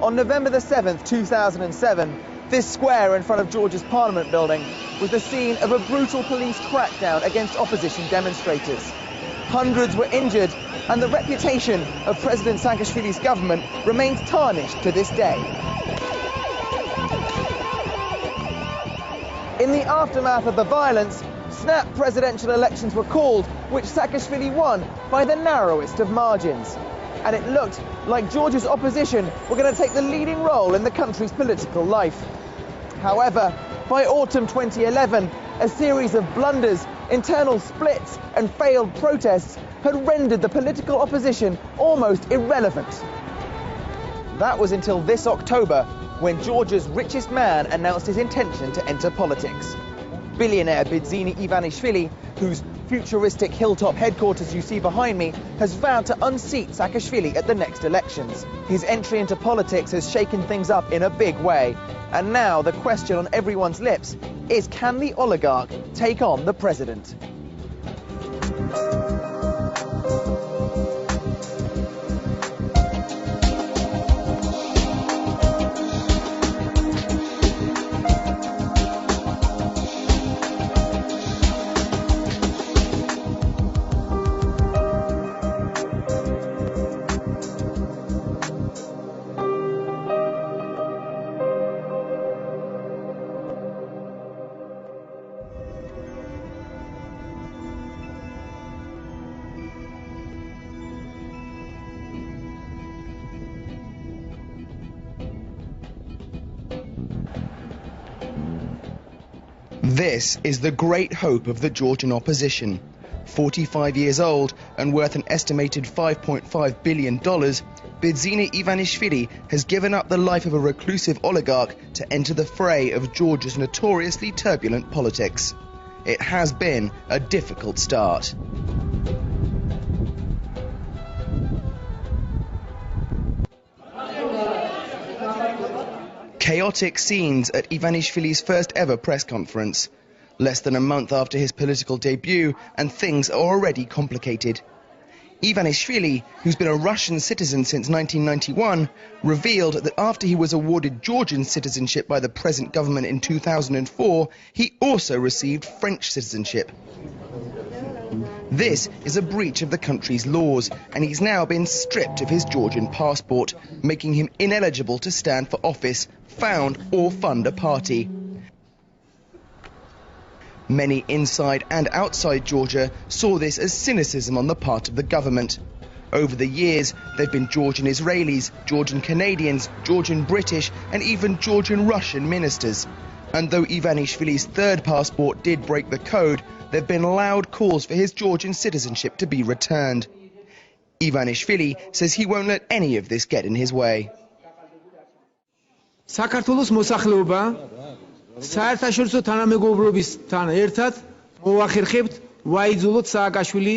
On November the 7th, 2007, this square in front of Georgia's Parliament building was the scene of a brutal police crackdown against opposition demonstrators. Hundreds were injured, and the reputation of President Saakashvili's government remains tarnished to this day. In the aftermath of the violence, snap presidential elections were called, which Saakashvili won by the narrowest of margins. And it looked like Georgia's opposition were going to take the leading role in the country's political life. However, by autumn 2011, a series of blunders, internal splits and failed protests had rendered the political opposition almost irrelevant. That was until this October, when Georgia's richest man announced his intention to enter politics. Billionaire Bidzina Ivanishvili, whose futuristic hilltop headquarters you see behind me, has vowed to unseat Saakashvili at the next elections. His entry into politics has shaken things up in a big way. And now the question on everyone's lips is, can the oligarch take on the president? This is the great hope of the Georgian opposition. 45 years old and worth an estimated $5.5 billion, Bidzina Ivanishvili has given up the life of a reclusive oligarch to enter the fray of Georgia's notoriously turbulent politics. It has been a difficult start. Chaotic scenes at Ivanishvili's first ever press conference. Less than a month after his political debut, and things are already complicated. Ivanishvili, who's been a Russian citizen since 1991, revealed that after he was awarded Georgian citizenship by the present government in 2004, he also received French citizenship. This is a breach of the country's laws, and he's now been stripped of his Georgian passport, making him ineligible to stand for office, found or fund a party. Many inside and outside Georgia saw this as cynicism on the part of the government. Over the years, there have been Georgian Israelis, Georgian Canadians, Georgian British, and even Georgian Russian ministers. And though Ivanishvili's third passport did break the code, there have been loud calls for his Georgian citizenship to be returned. Ivanishvili says he won't let any of this get in his way. საქართველოს მოსახლეობა საერთაშორისო თანამეგობრობისთან ერთად მოვახერხებთ ვაიძულოთ სააკაშვილი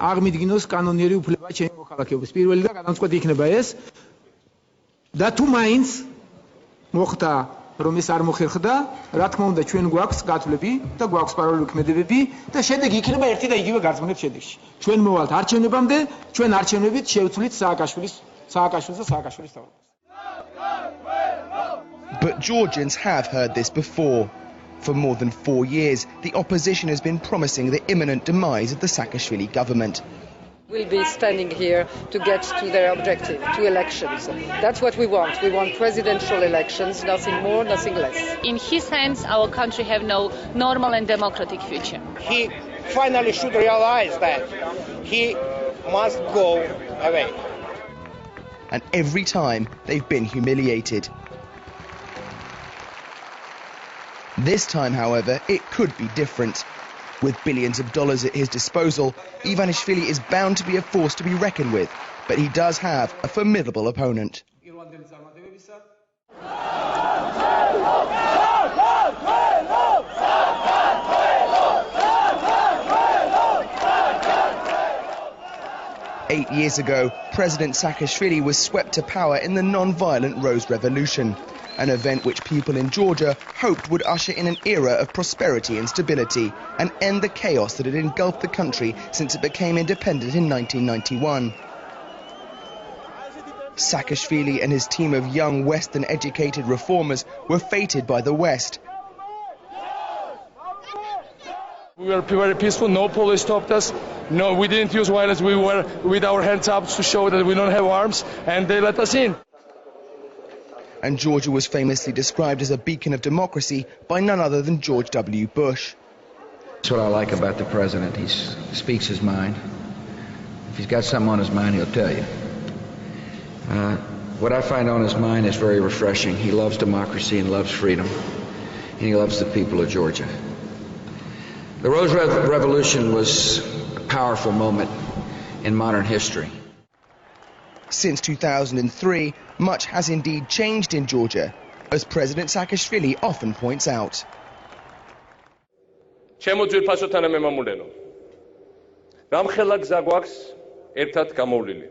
აღმიდგინოს კანონიერი უფლება ჩემი მოქალაქეობის. პირველი და გადამწყვეტი იქნება ეს. და თუ მაინც მოხდა რომ ეს არ მოხერხდა, რა თქმა უნდა ჩვენ გვაქვს გათვლები და გვაქვს პარალელური ქმედებები და შედეგი იქნება ერთი და იგივე გარწმუნების შედეგში. ჩვენ მოვალთ არჩევნებამდე, ჩვენ არჩევნებით შევცვლით სააკაშვილის და სააკაშვილის თავრობას. But Georgians have heard this before. For more than 4 years, the opposition has been promising the imminent demise of the Saakashvili government. We'll be standing here to get to their objective, to elections. That's what we want. We want presidential elections, nothing more, nothing less. In his hands, our country have no normal and democratic future. He finally should realize that he must go away. And every time, they've been humiliated. This time, however, it could be different. With billions of dollars at his disposal, Ivanishvili is bound to be a force to be reckoned with, but he does have a formidable opponent. Eight years ago, President Saakashvili was swept to power in the non-violent Rose Revolution, an event which people in Georgia hoped would usher in an era of prosperity and stability and end the chaos that had engulfed the country since it became independent in 1991. Saakashvili and his team of young Western-educated reformers were fated by the West. We were very peaceful, no police stopped us, no, we didn't use violence, we were with our hands up to show that we don't have arms, and they let us in. And Georgia was famously described as a beacon of democracy by none other than George W. Bush. That's what I like about the president. He speaks his mind. If he's got something on his mind, he'll tell you. What I find on his mind is very refreshing. He loves democracy and loves freedom, and he loves the people of Georgia. The Rose Revolution was a powerful moment in modern history. Since 2003, much has indeed changed in Georgia, as President Saakashvili often points out. ჩემო ძვირფასო თანამემამულენო, რამხელა გზა გვაქვს ერთად გამოვლილი.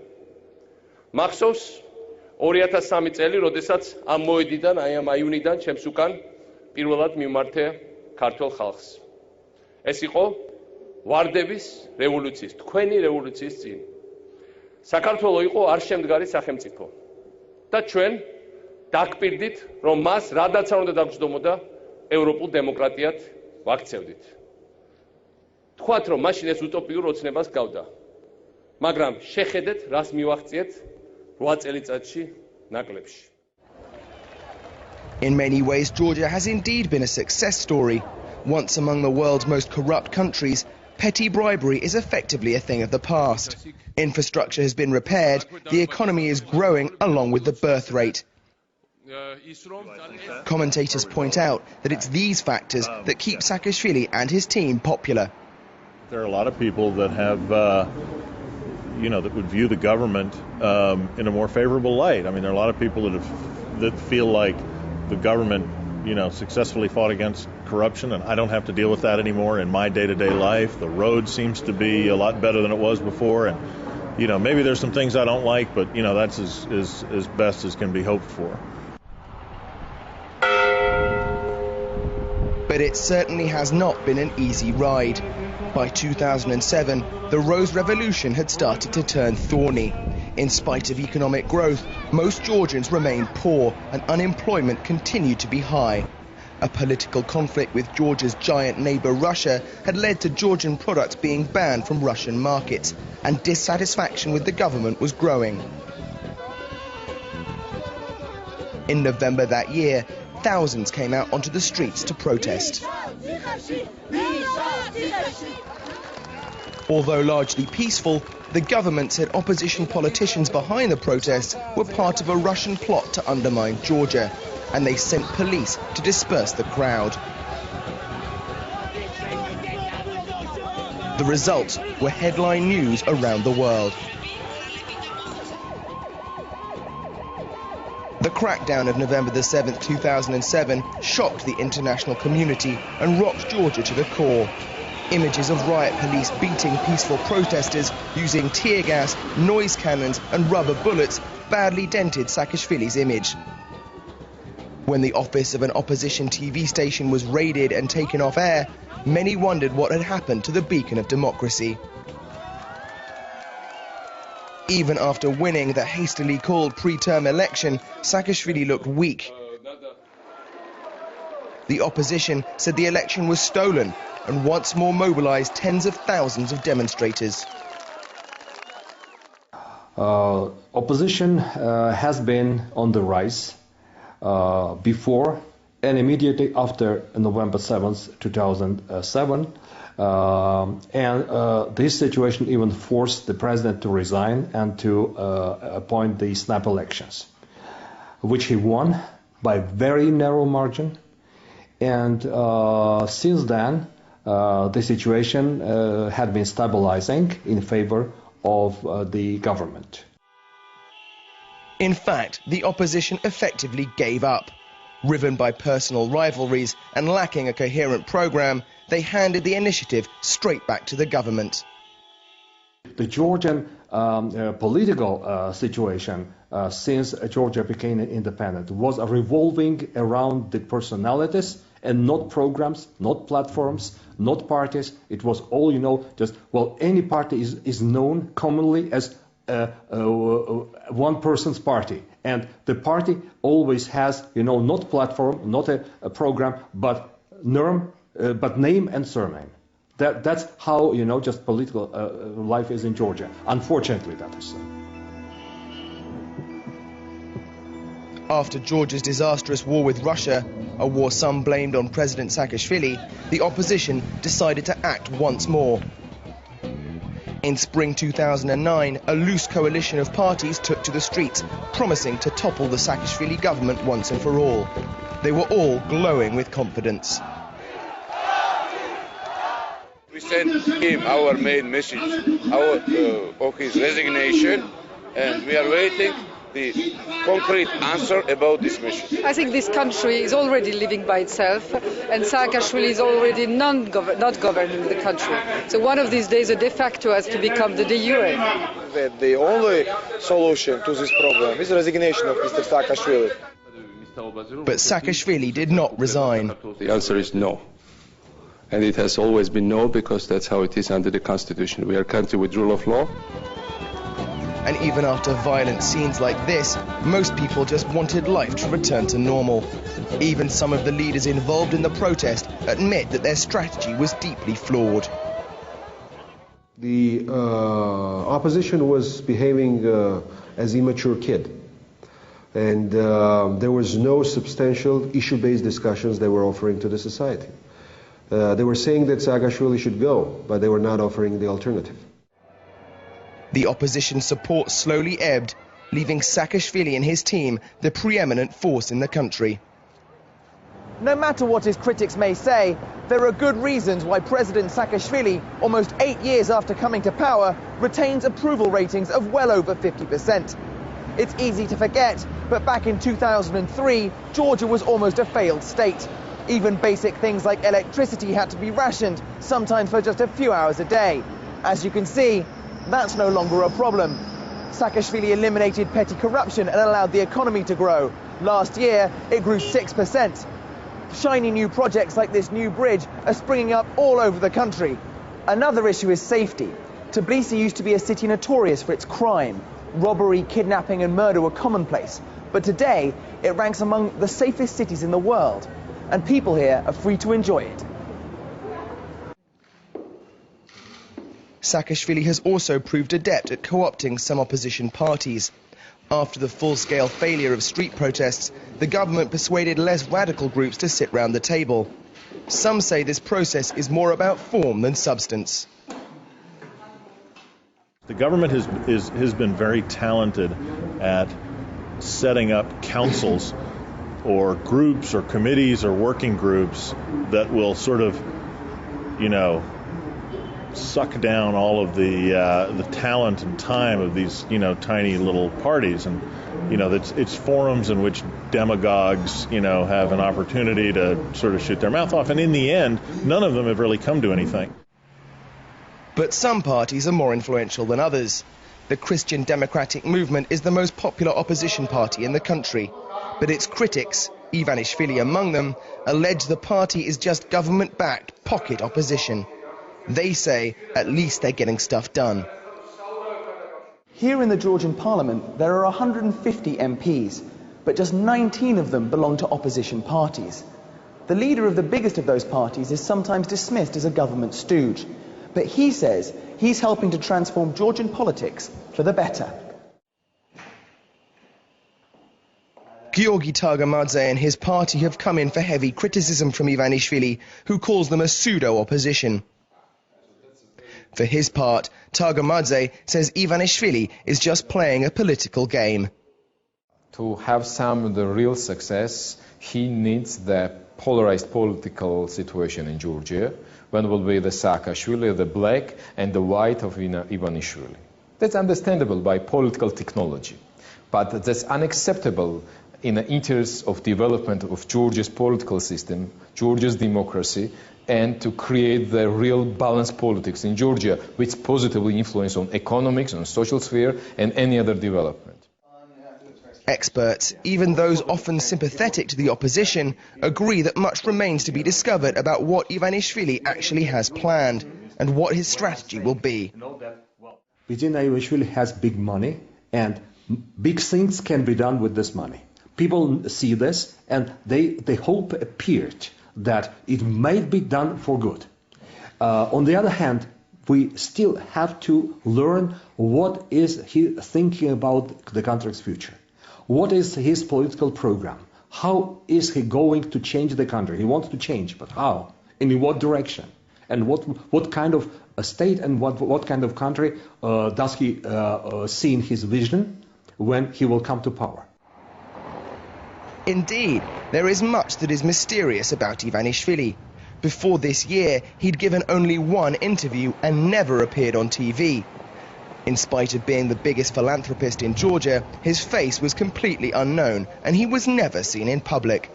მახსოვს 2003 წელი, როდესაც ამ მოედნიდან, ამ აივნიდან ჩემს უკან პირველად მიმართე ქართულ ხალხს. ეს იყო ვარდების რევოლუციის, თქვენი რევოლუციის წინ. საქართველო იყო არშემდგარი სახელმწიფო და ჩვენ დაგპირდით, რომ მას რადაც არ უნდა დაგждომოდა ევროპულ დემოკრატიად ვაქცევდით. თქვათ, რომ მაშინ ეს უტოპიურ ოცნებას გავდა, მაგრამ შეხედეთ, რას მივაღწიეთ 8 წელიწადში ნაკლებში. In many ways, Georgia has indeed been a success story. Once among the world's most corrupt countries, petty bribery is effectively a thing of the past. Infrastructure has been repaired, the economy is growing along with the birth rate. Commentators point out that it's these factors that keep Saakashvili and his team popular. There are a lot of people that have, that would view the government in a more favorable light. I mean, there are a lot of people that feel like the government, successfully fought against corruption, and I don't have to deal with that anymore in my day-to-day life. The road seems to be a lot better than it was before, and maybe there's some things I don't like, but that's as best as can be hoped for. But it certainly has not been an easy ride. By 2007, the Rose Revolution had started to turn thorny. In spite of economic growth, most Georgians remained poor and unemployment continued to be high. A political conflict with Georgia's giant neighbor Russia had led to Georgian products being banned from Russian markets, and dissatisfaction with the government was growing. In November that year, thousands came out onto the streets to protest. Although largely peaceful, the government said opposition politicians behind the protests were part of a Russian plot to undermine Georgia, and they sent police to disperse the crowd. The results were headline news around the world. The crackdown of November the 7th, 2007 shocked the international community and rocked Georgia to the core. Images of riot police beating peaceful protesters using tear gas, noise cannons and rubber bullets badly dented Saakashvili's image. When the office of an opposition TV station was raided and taken off air, many wondered what had happened to the beacon of democracy. Even after winning the hastily called pre-term election, Saakashvili looked weak. The opposition said the election was stolen and once more mobilized tens of thousands of demonstrators. Opposition has been on the rise before and immediately after November 7th, 2007. This situation even forced the president to resign and to appoint the snap elections, which he won by very narrow margin. And since then, the situation had been stabilizing in favor of the government. In fact, the opposition effectively gave up. Riven by personal rivalries and lacking a coherent program, they handed the initiative straight back to the government. The Georgian political situation since Georgia became independent was revolving around the personalities and not programs, not platforms, not parties. It was all, just, any party is known commonly as one person's party, and the party always has, not platform, not a program, but name and surname. That's how, just political life is in Georgia. Unfortunately, that is so. After Georgia's disastrous war with Russia, a war some blamed on President Saakashvili, the opposition decided to act once more. In spring 2009, a loose coalition of parties took to the streets, promising to topple the Saakashvili government once and for all. They were all glowing with confidence. We sent him our main message of his resignation, and we are waiting the concrete answer about this mission. I think this country is already living by itself, and Saakashvili is already not governing the country. So one of these days, a de facto has to become the de jure. The only solution to this problem is resignation of Mr. Saakashvili. But Saakashvili did not resign. The answer is no. And it has always been no, because that's how it is under the Constitution. We are a country with rule of law. And even after violent scenes like this, most people just wanted life to return to normal. Even some of the leaders involved in the protest admit that their strategy was deeply flawed. The opposition was behaving as an immature kid. And there was no substantial issue-based discussions they were offering to the society. They were saying that Saakashvili should go, but they were not offering the alternative. The opposition support slowly ebbed, leaving Saakashvili and his team the preeminent force in the country. No matter what his critics may say, there are good reasons why President Saakashvili, almost 8 years after coming to power, retains approval ratings of well over 50%. It's easy to forget, but back in 2003, Georgia was almost a failed state. Even basic things like electricity had to be rationed, sometimes for just a few hours a day. As you can see, that's no longer a problem. Saakashvili eliminated petty corruption and allowed the economy to grow. Last year, it grew 6%. Shiny new projects like this new bridge are springing up all over the country. Another issue is safety. Tbilisi used to be a city notorious for its crime. Robbery, kidnapping and murder were commonplace. But today, it ranks among the safest cities in the world. And people here are free to enjoy it. Saakashvili has also proved adept at co-opting some opposition parties. After the full-scale failure of street protests, the government persuaded less radical groups to sit round the table. Some say this process is more about form than substance. The government has been very talented at setting up councils or groups or committees or working groups that will sort of, suck down all of the talent and time of these, tiny little parties. And, it's forums in which demagogues, have an opportunity to sort of shoot their mouth off. And in the end, none of them have really come to anything. But some parties are more influential than others. The Christian Democratic Movement is the most popular opposition party in the country. But its critics, Ivanishvili among them, allege the party is just government-backed pocket opposition. They say at least they're getting stuff done. Here in the Georgian parliament, there are 150 MPs, but just 19 of them belong to opposition parties. The leader of the biggest of those parties is sometimes dismissed as a government stooge, but he says he's helping to transform Georgian politics for the better. Georgi Targamadze and his party have come in for heavy criticism from Ivanishvili, who calls them a pseudo-opposition. For his part, Targamadze says Ivanishvili is just playing a political game. To have some the real success, he needs the polarized political situation in Georgia, when will be the Saakashvili, the black and the white of Ivanishvili. That's understandable by political technology, but that's unacceptable in the interest of development of Georgia's political system, Georgia's democracy, and to create the real balanced politics in Georgia, which positively influence on economics, on social sphere, and any other development. Experts, even those often sympathetic to the opposition, agree that much remains to be discovered about what Ivanishvili actually has planned and what his strategy will be. Bidzina Ivanishvili has big money, and big things can be done with this money. People see this, and they hope appeared that it might be done for good. On the other hand, we still have to learn what is he thinking about the country's future. What is his political program? How is he going to change the country? He wants to change, but how? In what direction? And what kind of a state and what kind of country does he see in his vision when he will come to power? Indeed, there is much that is mysterious about Ivanishvili. Before this year, he'd given only one interview and never appeared on TV. In spite of being the biggest philanthropist in Georgia, his face was completely unknown and he was never seen in public.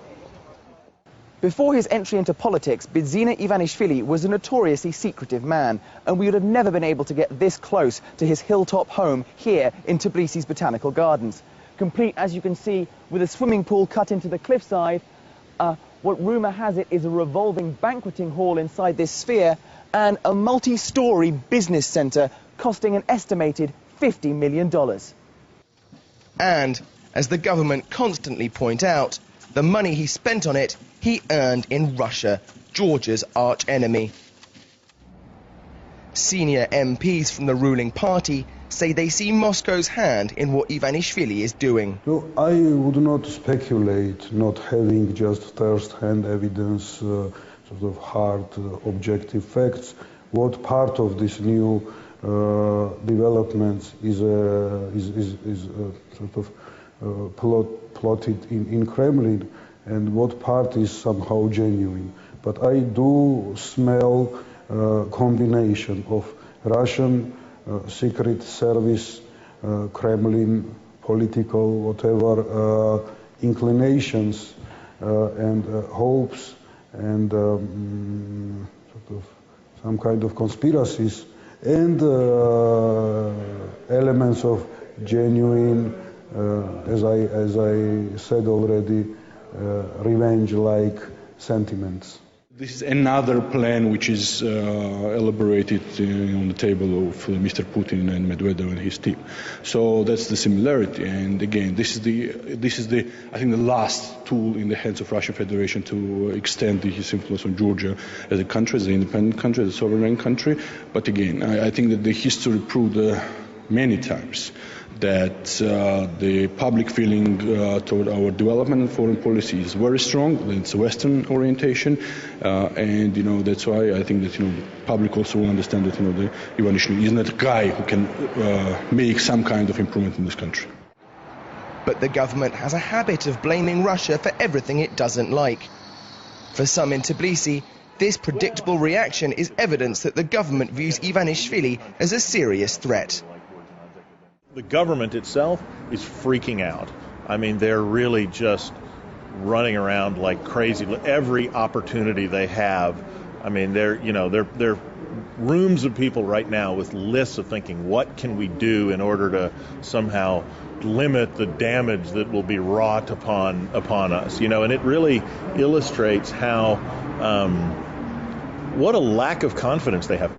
Before his entry into politics, Bidzina Ivanishvili was a notoriously secretive man, and we would have never been able to get this close to his hilltop home here in Tbilisi's Botanical Gardens. Complete, as you can see, with a swimming pool cut into the cliffside, what rumour has it is a revolving banqueting hall inside this sphere, and a multi-storey business centre costing an estimated $50 million. And, as the government constantly point out, the money he spent on it, he earned in Russia, Georgia's arch-enemy. Senior MPs from the ruling party say they see Moscow's hand in what Ivanishvili is doing. So I would not speculate, not having just first-hand evidence, sort of hard, objective facts, what part of this new developments is sort of plotted in Kremlin, and what part is somehow genuine. But I do smell a combination of Russian secret service, Kremlin, political, whatever, inclinations and hopes and sort of some kind of conspiracies and elements of genuine, as I said already, revenge-like sentiments. This is another plan which is elaborated on the table of Mr. Putin and Medvedev and his team. So that's the similarity. And again, this is the I think the last tool in the hands of Russian Federation to extend his influence on Georgia as a country, as an independent country, as a sovereign country. But again, I think that the history proved many times that the public feeling toward our development and foreign policy is very strong. It's a Western orientation, and that's why I think that the public also will understand that the Ivanishvili is not a guy who can make some kind of improvement in this country. But the government has a habit of blaming Russia for everything it doesn't like. For some in Tbilisi, this predictable reaction is evidence that the government views Ivanishvili as a serious threat. The government itself is freaking out. I mean, they're really just running around like crazy. Every opportunity they have, I mean, they're rooms of people right now with lists of thinking, what can we do in order to somehow limit the damage that will be wrought upon us? And it really illustrates how what a lack of confidence they have.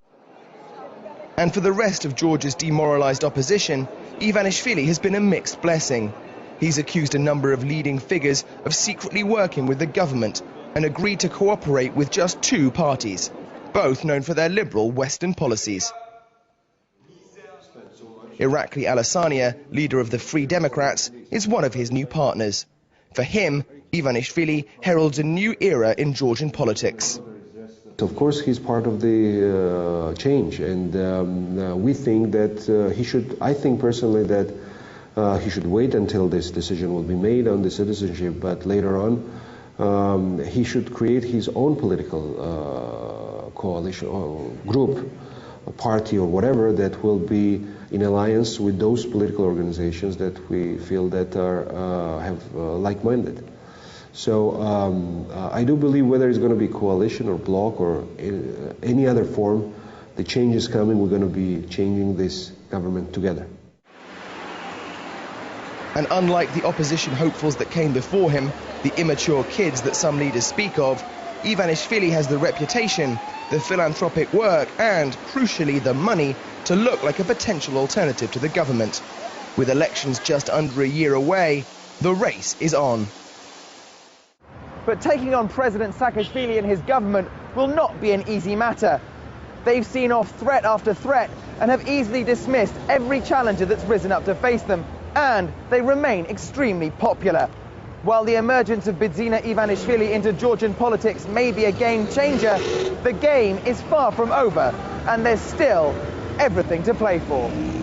And for the rest of Georgia's demoralized opposition, Ivanishvili has been a mixed blessing. He's accused a number of leading figures of secretly working with the government and agreed to cooperate with just two parties, both known for their liberal Western policies. Irakli Alassania, leader of the Free Democrats, is one of his new partners. For him, Ivanishvili heralds a new era in Georgian politics. Of course, he's part of the change, and we think that he should, I think personally that he should wait until this decision will be made on the citizenship, but later on he should create his own political coalition or group, a party or whatever that will be in alliance with those political organizations that we feel that have like-minded. So I do believe whether it's going to be coalition or bloc or any other form, the change is coming. We're going to be changing this government together. And unlike the opposition hopefuls that came before him, the immature kids that some leaders speak of, Ivanishvili has the reputation, the philanthropic work and, crucially, the money to look like a potential alternative to the government. With elections just under a year away, the race is on. But taking on President Saakashvili and his government will not be an easy matter. They've seen off threat after threat and have easily dismissed every challenger that's risen up to face them, and they remain extremely popular. While the emergence of Bidzina Ivanishvili into Georgian politics may be a game changer, the game is far from over, and there's still everything to play for.